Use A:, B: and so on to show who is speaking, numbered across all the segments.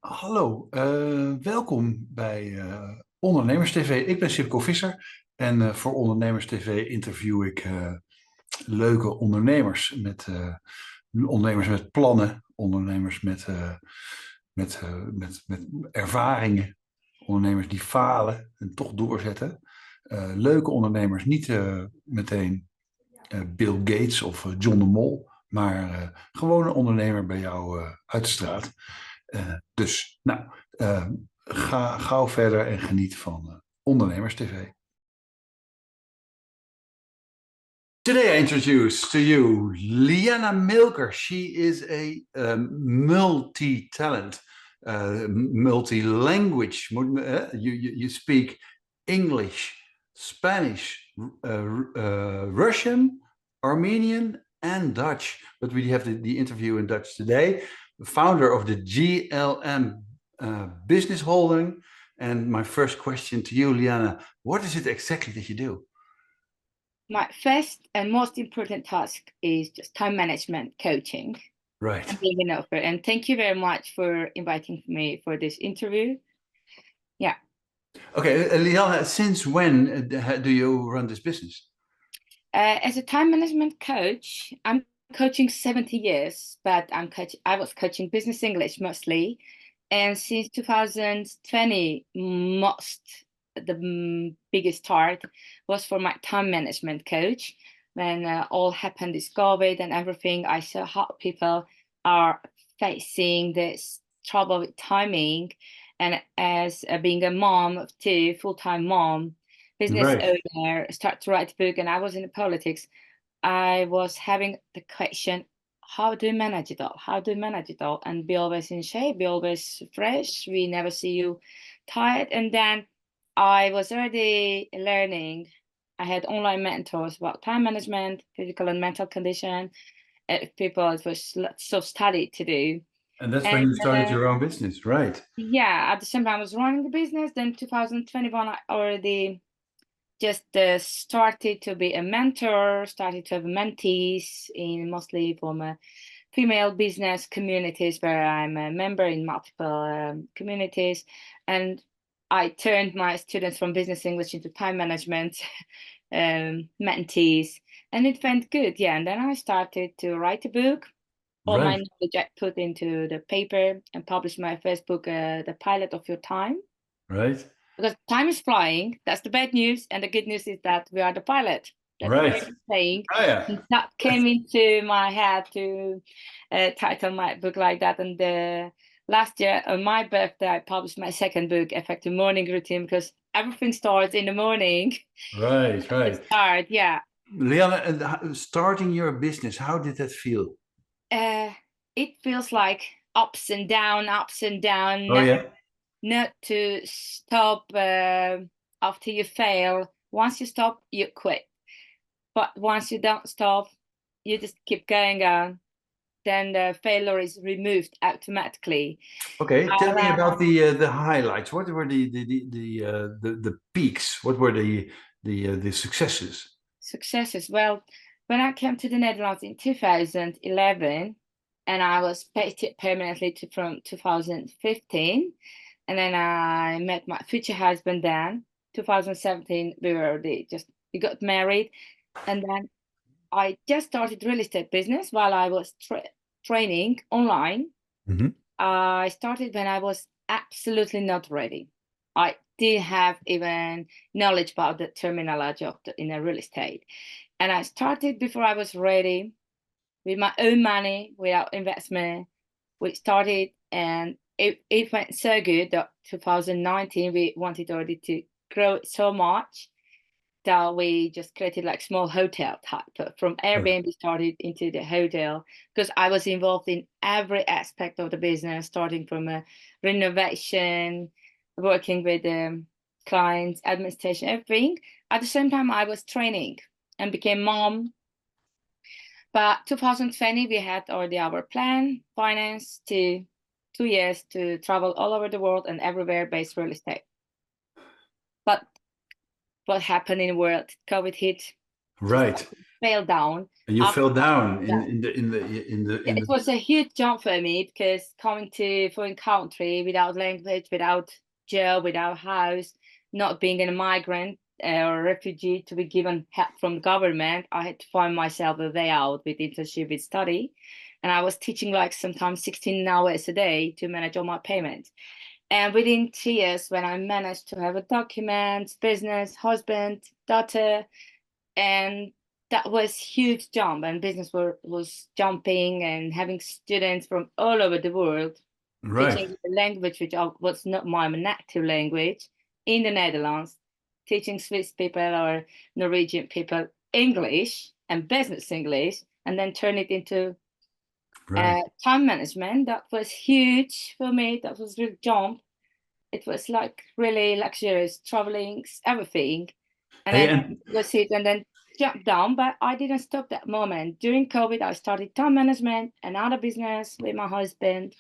A: Hallo, welkom bij Ondernemers TV. Ik ben Sipko Visser en voor Ondernemers TV interview ik leuke ondernemers ondernemers met plannen, ondernemers met ervaringen, ondernemers die falen en toch doorzetten. Leuke ondernemers, niet meteen Bill Gates of John de Mol, maar gewoon een ondernemer bij jou uit de straat. Dus, ga gauw verder en geniet van Ondernemers TV. Today I introduce to you Liana Milker. She is a multi-talent, multi-language. You speak English, Spanish, Russian, Armenian, and Dutch. But we have the interview in Dutch today. Founder of the GLM Business Holding. And my first question to you, Liana, what is it exactly that you do?
B: My first and most important task is just time management coaching
A: Right.
B: and being an offer. And thank you very much for inviting me for this interview. Yeah.
A: Okay, Liana, since when do you run this business?
B: As a time management coach, I'm coaching 70 years, but I was coaching business English mostly. And since 2020, the biggest start was for my time management coach. When all happened, this COVID and everything, I saw how people are facing this trouble with timing. And as being a mom of two, full-time mom, business
A: Right.
B: owner, start to write a book, and I was in politics, I was having the question, how do you manage it all? How do you manage it all? And be always in shape, be always fresh. We never see you tired. And then I was already learning. I had online mentors about time management, physical and mental condition. People, it was lots of study to do.
A: And that's when
B: And
A: you started your own business, right?
B: yeah, at the same time, I was running the business. Then 2021, I already just started to be a mentor, started to have mentees in mostly from female business communities where I'm a member in multiple communities. And I turned my students from business English into time management mentees, and it went good. Yeah, and then I started to write a book. All my
A: Right.
B: knowledge I put into the paper and published my first book, The Pilot of Your Time.
A: Right.
B: Because time is flying. That's the bad news. And the good news is that we are the pilot. That's a
A: Right.
B: famous saying.
A: Oh, yeah.
B: And that came into my head to title my book like that. And last year, on my birthday, I published my second book, Effective Morning Routine, because everything starts in the morning.
A: Right, right.
B: Start, yeah.
A: Liana, starting your business, how did that feel?
B: Uh, it feels like ups and down,
A: Oh, yeah.
B: not to stop after you fail. Once you stop, you quit. But once you don't stop, you just keep going on. Then the failure is removed automatically.
A: Okay, tell me
B: Uh,
A: about the highlights. What were the peaks? What were the successes?
B: Successes. Well, when I came to the Netherlands in 2011, and I was based here permanently from 2015, and then I met my future husband then. 2017, we got married, and then I just started real estate business while I was training online.
A: Hmm.
B: I started when I was absolutely not ready. I didn't have even knowledge about the terminology of in a real estate. And I started before I was ready with my own money, without investment. We started and it went so good that 2019 we wanted already to grow it so much that we just created like small hotel type from Airbnb started into the hotel because I was involved in every aspect of the business, starting from a renovation, working with clients, administration, everything. At the same time, I was training and became mom. But 2020, we had already our plan, finance to 2 years to travel all over the world and everywhere based real estate. But what happened in the world? COVID hit.
A: Right.
B: fell down.
A: And you
B: After
A: fell down
B: that.
A: in
B: It
A: the
B: was a huge jump for me because coming to foreign country without language, without job, without house, not being a migrant or a refugee to be given help from the government, I had to find myself a way out with internship, with study. And I was teaching like sometimes 16 hours a day to manage all my payments. And within 3 years, when I managed to have a document, business, husband, daughter, and that was huge jump, and was jumping and having students from all over the world
A: right,
B: teaching the language which was not my native language in the Netherlands, teaching Swiss people or Norwegian people English and business English, and then turn it into
A: right.
B: time management. That was huge for me. That was real jump. It was like really luxurious, traveling, everything. And
A: Hey,
B: then
A: and
B: was it and then jump down, but I didn't stop that moment. During COVID, I started time management, another business with my husband.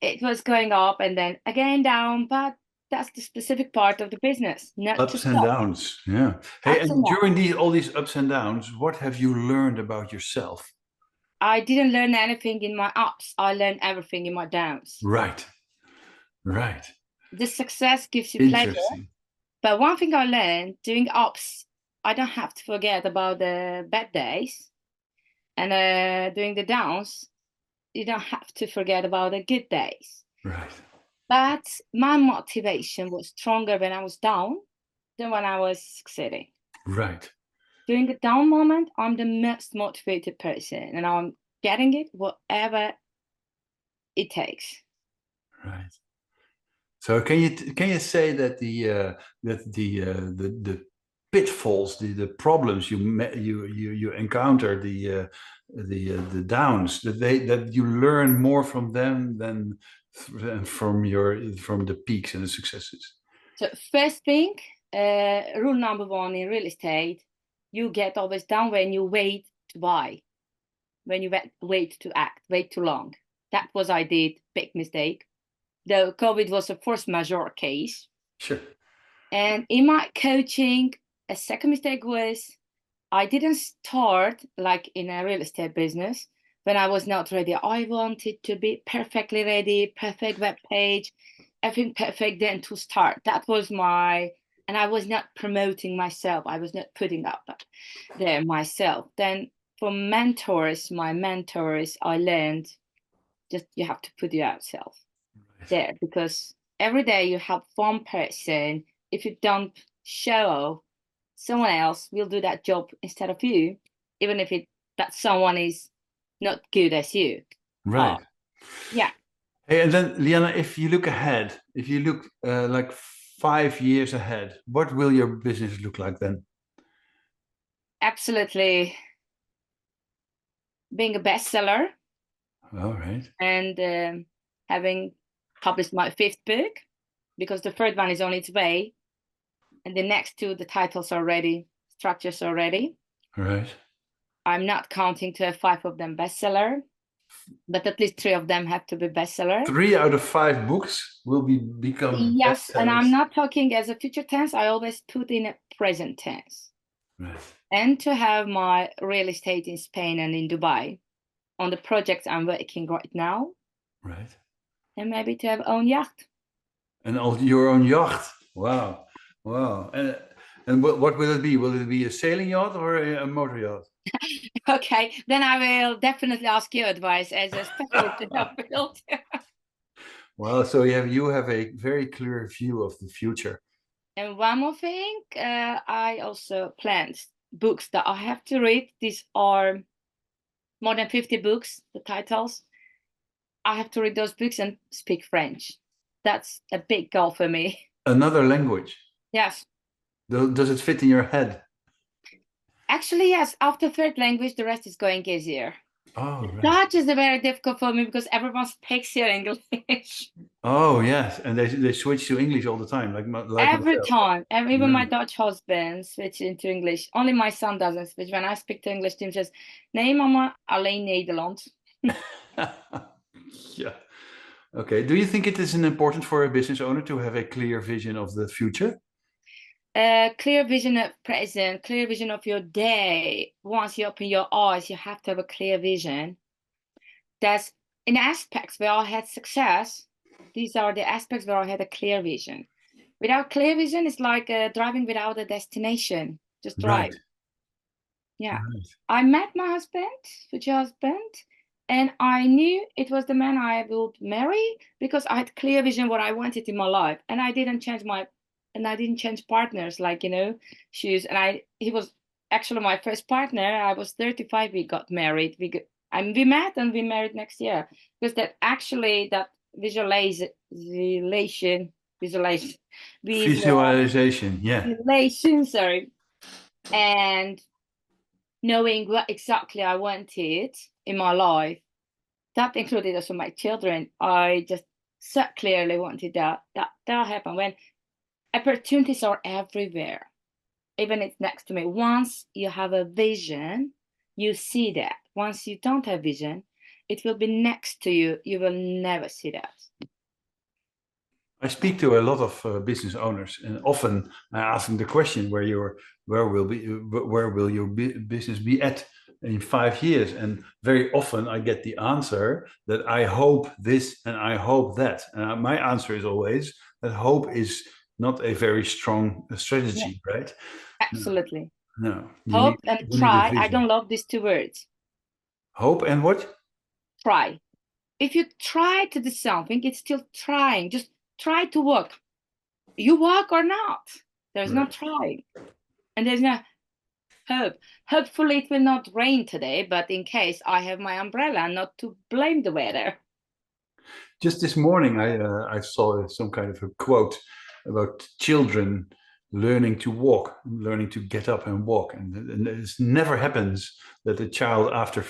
B: It was going up and then again down, but that's the specific part of the business, not to
A: ups and
B: stop.
A: downs, yeah. Hey,
B: Ups and
A: and
B: downs.
A: during all these ups and downs, what have you learned about yourself?
B: I didn't learn anything in my ups. I learned everything in my downs.
A: Right, right.
B: The success gives you pleasure,
A: Interesting.
B: but one thing I learned during ups, I don't have to forget about the bad days, and during the downs, you don't have to forget about the good days.
A: Right,
B: But my motivation was stronger when I was down than when I was succeeding.
A: right,
B: During the down moment, I'm the most motivated person and I'm getting it whatever it takes.
A: right. So can you say that the pitfalls, the problems you encounter, the downs, that you learn more from them than from the peaks and the successes?
B: So, first thing, rule number one in real estate, you get always down when you wait to buy, when you wait to act, wait too long. That was I did, big mistake. Though COVID was a force majeure case.
A: Sure.
B: And in my coaching, a second mistake was I didn't start like in a real estate business when I was not ready. I wanted to be perfectly ready, perfect web page, everything perfect then to start. That was and I was not promoting myself. I was not putting up there myself. Then from my mentors, I learned just you have to put yourself there because every day you have one person. If you don't show, someone else will do that job instead of you, even if that someone is not good as you are.
A: Right.
B: Yeah,
A: Hey, and then Liana, if you look ahead, if you look like 5 years ahead, what will your business look like then?
B: absolutely. Being a bestseller
A: All right.
B: and having published my fifth book because the third one is on its way, and the next two, the titles are ready, structures are ready.
A: All right.
B: I'm not counting to have five of them bestseller, but at least three of them have to be bestseller.
A: 3 out of 5 books will become
B: Yes, and I'm
A: bestsellers.
B: not talking as a future tense. I always put in a present tense.
A: Right.
B: And to have my real estate in Spain and in Dubai on the projects I'm working right now,
A: Right.
B: and maybe to have own yacht.
A: And your own yacht. Wow. Wow. And what will it be? Will it be a sailing yacht or a motor yacht?
B: Okay, then I will definitely ask your advice as a specialist in that field.
A: Well, so you have a very clear view of the future.
B: And one more thing, I also planned books that I have to read. These are more than 50 books, the titles. I have to read those books and speak French. That's a big goal for me.
A: Another language.
B: Yes.
A: Does it fit in your head?
B: Actually, yes. After third language, the rest is going easier.
A: Oh, right.
B: Dutch is very difficult for me because everyone speaks here English.
A: Oh, yes. And they switch to English all the time, like
B: Every
A: myself.
B: time. Even my
A: Right.
B: Dutch husband switches into English. Only my son doesn't switch. When I speak to English, Tim says, nee mama, alleen Nederland.
A: Yeah. Okay. Do you think it is important for a business owner to have a clear vision of the future?
B: Clear vision of present, clear vision of your day. Once you open your eyes, you have to have a clear vision. That's in aspects where I had success. These are the aspects where I had a clear vision. Without clear vision, it's like driving without a destination. Just
A: Right.
B: drive. Yeah.
A: Right.
B: I met my husband, future husband, and I knew it was the man I would marry because I had clear vision what I wanted in my life, and I didn't change partners like shoes. And he was actually my first partner. I was 35. We got married. We met and we married next year because that visualization
A: Visualization. Yeah.
B: visualization. Sorry, and knowing what exactly I wanted in my life. That included also my children. I just so clearly wanted that happen when opportunities are everywhere, even it's next to me. Once you have a vision, you see that. Once you don't have vision, it will be next to you. You will never see that.
A: I speak to a lot of business owners, and often I ask them the question, where will your business be at in 5 years? And very often I get the answer that I hope this and I hope that. And my answer is always that hope is not a very strong
B: Yeah,
A: strategy, right? No,
B: absolutely.
A: no.
B: Hope and
A: You need a
B: try. I
A: vision.
B: don't love these two words.
A: Hope and what?
B: Try. If you try to do something, it's still trying. Just try to walk. You walk or not. There's no
A: Right.
B: trying. And there's no hope. Hopefully it will not rain today, but in case I have my umbrella, not to blame the weather.
A: Just this morning, I saw some kind of a quote about children learning to walk, learning to get up and walk, and it never happens that a child after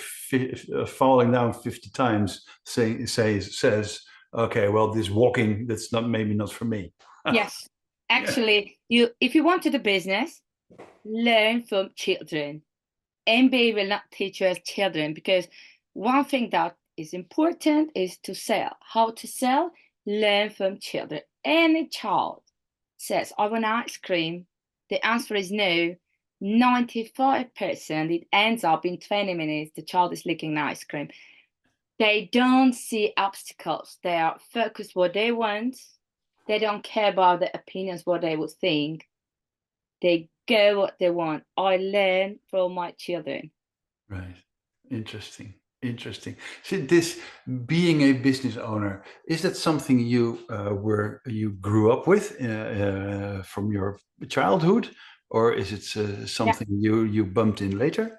A: falling down 50 times says, "Okay, well, this walking that's not maybe not for me."
B: Yes.
A: Yeah,
B: Actually, if you want to do business, learn from children. MBA will not teach you as children because one thing that is important is to sell. How to sell, learn from children. Any child says, I want ice cream, the answer is no. 95% it ends up in 20 minutes, the child is licking ice cream. They don't see obstacles. They are focused what they want. They don't care about the opinions, what they would think. They go what they want. I learn from my children.
A: right. Interesting. Interesting. So this being a business owner, is that something you grew up with from your childhood, or is it
B: Yeah.
A: something you bumped in later?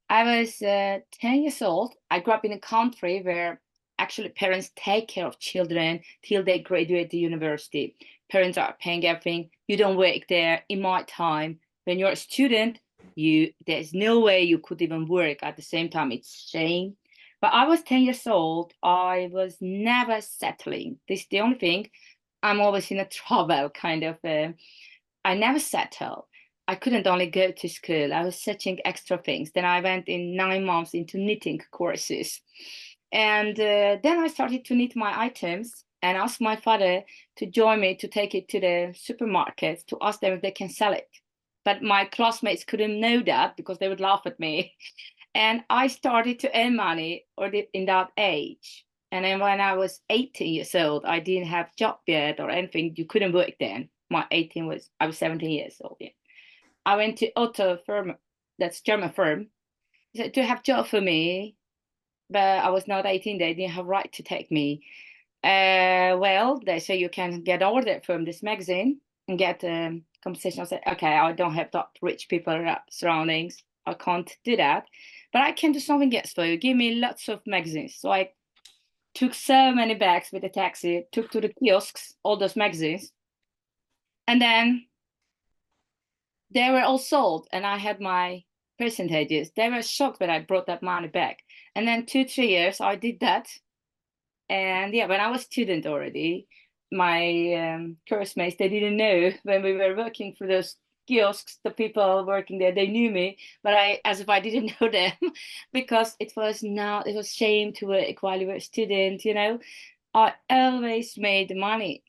B: I was 10 years old. I grew up in a country where actually parents take care of children till they graduate the university. Parents are paying everything. You don't work there. In my time, when you're a student, there's no way you could even work at the same time. It's shame. But I was 10 years old. I was never settling. This is the only thing. I'm always in a trouble kind of. I never settle. I couldn't only go to school. I was searching extra things. Then I went in 9 months into knitting courses. And then I started to knit my items and asked my father to join me to take it to the supermarket to ask them if they can sell it. But my classmates couldn't know that because they would laugh at me. And I started to earn money in that age. And then when I was 18 years old, I didn't have job yet or anything. You couldn't work then. I was 17 years old. Yeah. I went to Otto firm, that's German firm. He said, do you have job for me? But I was not 18. They didn't have right to take me. Well, they say you can get order from this magazine and get compensation. I said, okay, I don't have that rich people surroundings. I can't do that. But I can do something else for you. Give me lots of magazines. So I took so many bags with a taxi, took to the kiosks, all those magazines. And then they were all sold and I had my percentages. They were shocked that I brought that money back. And then 2, 3 years I did that. And yeah, when I was student already, my course mates, they didn't know when we were working for those kiosks, the people working there, they knew me, but I, as if I didn't know them, because it was shame to work while you were a student, I always made money.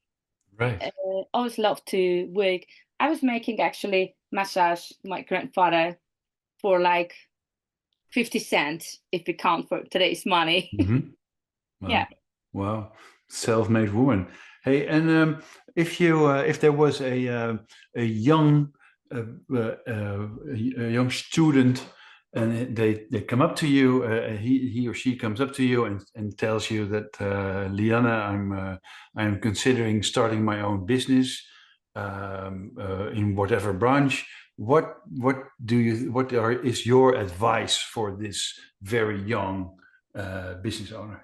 A: Right.
B: Always loved to work. I was making actually massage my grandfather for like 50 cents if we count for today's money.
A: Mm-hmm. Wow.
B: Yeah.
A: Wow. Self-made woman. Hey, and if there was a young a young student, and they come up to you, he or she comes up to you and tells you that, Lianne, I'm considering starting my own business, in whatever branch. Is your advice for this very young business owner?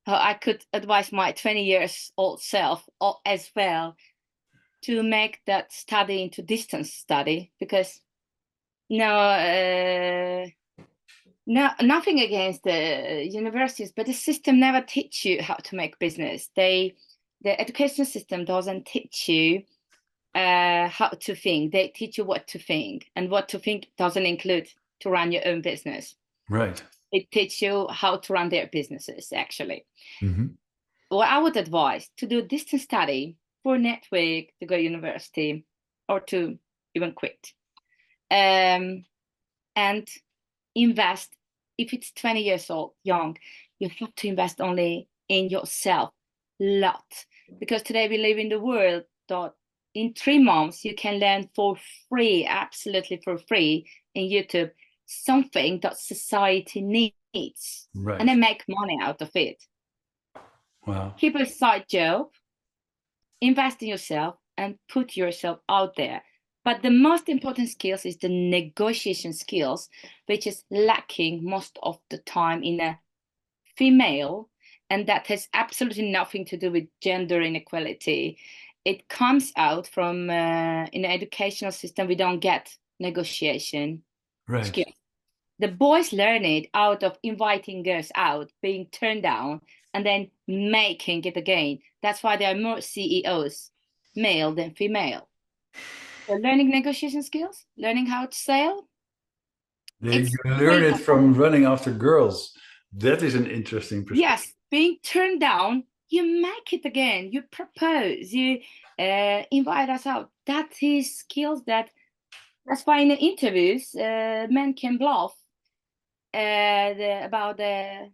B: I could advise my 20 years old self as well to make that study into distance study, because nothing against the universities, but the system never teach you how to make business. The education system doesn't teach you how to think. They teach you what to think, and what to think doesn't include to run your own business.
A: Right.
B: It teaches you how to run their businesses, actually.
A: Mm-hmm.
B: What I would advise to do distance study for network, to go to university, or to even quit, and invest. If it's 20 years old, young, you have to invest only in yourself, lot, because today we live in the world that in 3 months you can learn for free, absolutely for free, in YouTube, something that society needs,
A: Right.
B: and then make money out of it.
A: Wow.
B: Keep a side job, invest in yourself, and put yourself out there. But the most important skills is the negotiation skills, which is lacking most of the time in a female, and that has absolutely nothing to do with gender inequality. It comes out from in the educational system, we don't get negotiation
A: Right.
B: skills. The boys learn it out of inviting girls out, being turned down, and then making it again. That's why there are more CEOs, male than female. So learning negotiation skills, learning how to sell.
A: You
B: It's
A: learn it from running after girls. That is an interesting perspective.
B: Yes, being turned down, you make it again. You propose. You invite us out. That is skills that's why in the interviews, men can bluff about the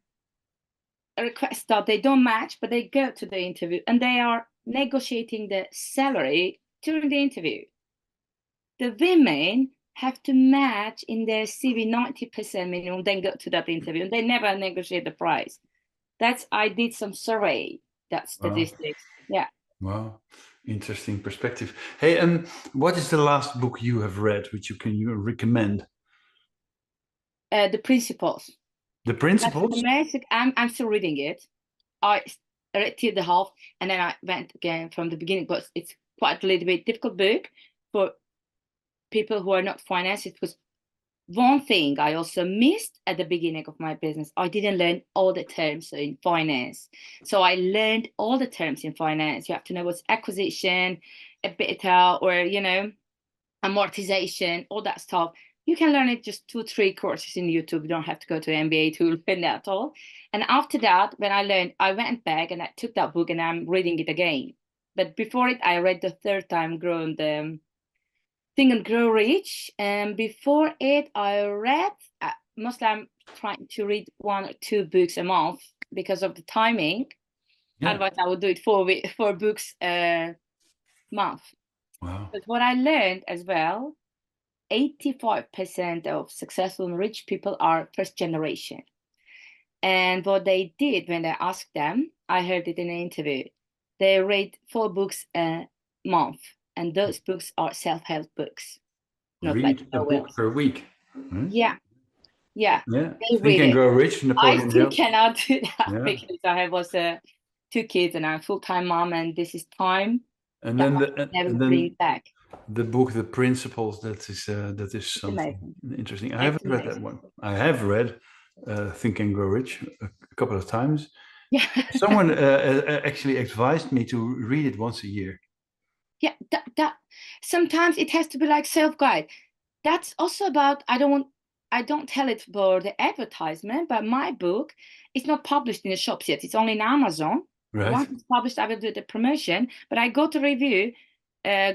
B: request that they don't match, but they go to the interview and they are negotiating the salary during the interview. The women have to match in their CV 90% minimum, then go to that interview, and they never negotiate the price. I did some survey, that statistics.
A: Wow.
B: Yeah.
A: Wow. Interesting perspective. Hey, and what is the last book you have read which you recommend?
B: The Principles.
A: The Principles?
B: I'm still reading it. I read till the half, and then I went again from the beginning, but it's quite a little bit difficult book for people who are not finance. It was one thing I also missed at the beginning of my business. I didn't learn all the terms in finance. So I learned all the terms in finance. You have to know what's acquisition, EBITDA, or, amortization, all that stuff. You can learn it just 2-3 courses in YouTube. You don't have to go to MBA to learn that at all. And after that, when I learned, I went back and I took that book and I'm reading it again. But before it, I read the third time grown the Think and Grow Rich. And before it, I read, mostly I'm trying to read 1 or 2 books a month because of the timing.
A: Yeah.
B: Otherwise, I would do it 4 books a month.
A: Wow.
B: But what I learned as well, 85% of successful and rich people are first generation. And what they did when I asked them, I heard it in an interview, they read 4 books a month. And those books are self-help books. Not
A: Read
B: like
A: a book per week. Hmm?
B: Yeah.
A: Yeah.
B: They
A: Think
B: read
A: and
B: it.
A: Grow Rich,
B: I
A: Napoleon
B: still
A: Hill.
B: cannot do that
A: Yeah.
B: because I was 2 kids and I'm a full-time mom, and this is time
A: And
B: that
A: then
B: I never bring back.
A: the book, The Principles, that is
B: It's
A: something
B: amazing.
A: interesting. I
B: It's
A: haven't read that
B: amazing.
A: one. I have read Think and Grow Rich a couple of times.
B: Yeah.
A: Someone actually advised me to read it once a year.
B: Yeah, that sometimes it has to be like self-guide. That's also about, I don't tell it for the advertisement, but my book is not published in the shops yet. It's only in Amazon.
A: Right.
B: Once it's published, I will do the promotion. But I got a review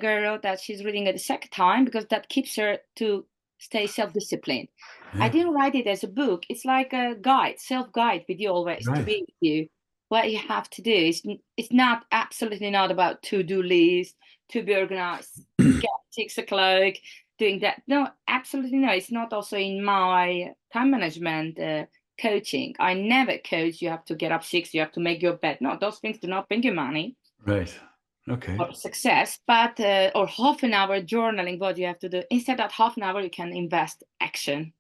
B: girl wrote that she's reading it the second time because that keeps her to stay self-disciplined. I didn't write it as a book. It's like a guide, self-guide with you always to
A: Right.
B: be with you. What you have to do is it's not absolutely not about to-do list, to be organized, get 6 o'clock, doing that. No, absolutely no. It's not also in my time management coaching. I never coach you have to get up 6, you have to make your bed. No, those things do not bring you money
A: Right. Okay.
B: or success, but or half an hour journaling, what you have to do. Instead of half an hour, you can invest action.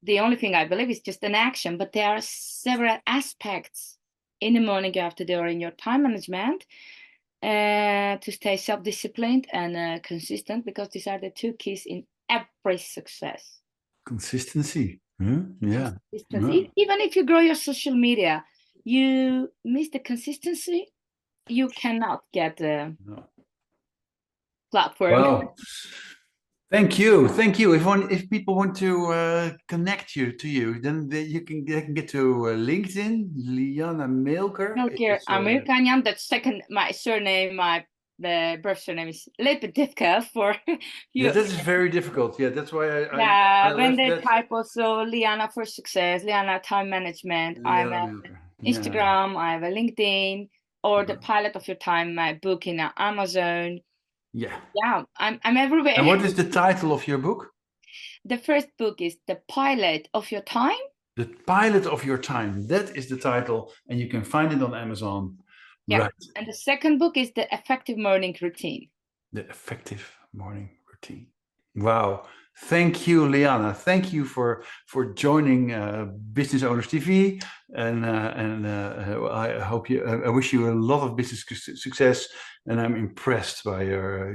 B: The only thing I believe is just an action, but there are several aspects in the morning you have to do or in your time management to stay self-disciplined and consistent, because these are the 2 keys in every success.
A: Consistency. Yeah.
B: Consistency. Even if you grow your social media, you miss the consistency, you cannot get the platform.
A: Well, thank you. If people want to connect to you, then they can get to LinkedIn. Liana Meelker.
B: Melker Amerikanyam. That's second. My surname, my birth surname is a little bit difficult for you.
A: Yeah, this is very difficult. Yeah, that's why
B: Yeah,
A: I
B: when
A: left
B: they
A: that.
B: type also Liana for success, Liana time management. I'm
A: Liana
B: at
A: Meelker.
B: Instagram. I have a LinkedIn, or the pilot of your time, my book in Amazon.
A: Yeah.
B: Yeah, I'm everywhere.
A: And what is the title of your book?
B: The first book is The Pilot of Your Time.
A: The Pilot of Your Time. That is the title, and you can find it on Amazon.
B: Yeah.
A: Right.
B: And the second book is The Effective Morning Routine.
A: The Effective Morning Routine. Wow. Thank you, Liana. Thank you for joining Business Owners TV, and I hope I wish you a lot of business success. And I'm impressed by your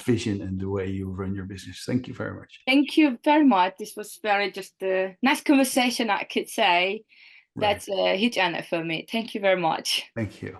A: vision and the way you run your business. Thank you very much.
B: Thank you very much. This was very just a nice conversation, I could say. That's a huge honor for me. Thank you very much.
A: Thank you.